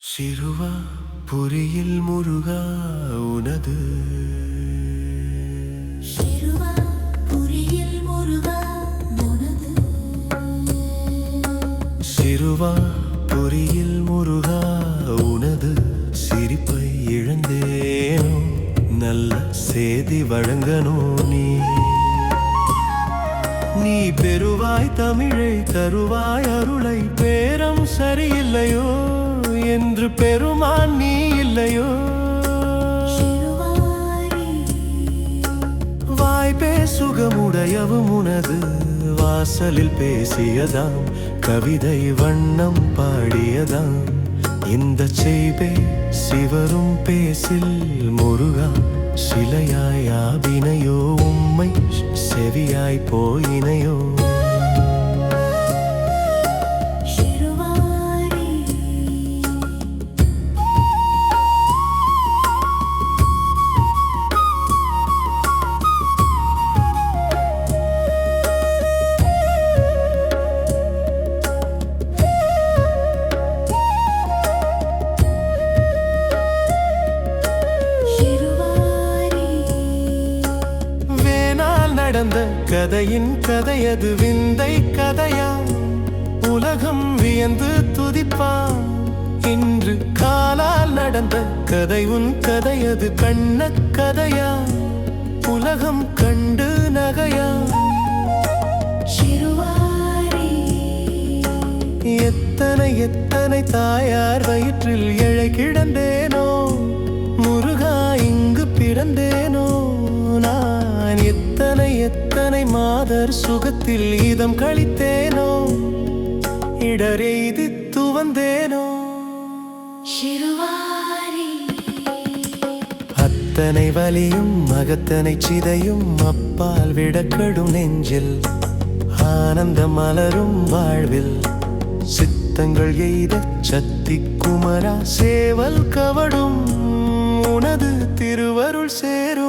சிறுவா புரியில் முருகா உனது சிறுவா புரியில் முருகா உனது சிறுவா புரியில் முருகா உனது சிரிப்பை இழந்தேனோ நல்ல சேதி வழங்கனோ நீ பெறுவாய் தமிழை தருவாய் அருளை பேரம் சரியில்லையோ என்று பெருமான் நீ இல்லையோ வாய் பேசுகமுடையவும் உனது வாசலில் பேசியதாம் கவிதை வண்ணம் பாடியதாம் இந்த செய்பே சிவரும் பேசில் முருகா சிலையாய் ஆபினையோ உம்மை செவியாய் போயினையோ நடந்த கதையின் கதையது விந்தை கதையா உலகம் வியந்து துதிப்பா இன்று காலால் நடந்த கதை உன் கதையது கண்ண கதையா உலகம் கண்டு நகையா எத்தனை எத்தனை தாயார் வயிற்றில் எழை கிடந்தேனோ முருகா இங்கு பிறந்தேனோ நான் எத்தனை எத்தனை மாதர் சுகத்தில் இதம் கழித்தேனோ இடரெய்தித்து வந்தேனோ அத்தனை வலியும் மகத்தனை சிதையும் அப்பால் விடக்கடும் நெஞ்சில் ஆனந்த மலரும் வாழ்வில் சித்தங்கள் எய்த சத்தி குமரா சேவல் கவடும் உனது திருவருள் சேரும்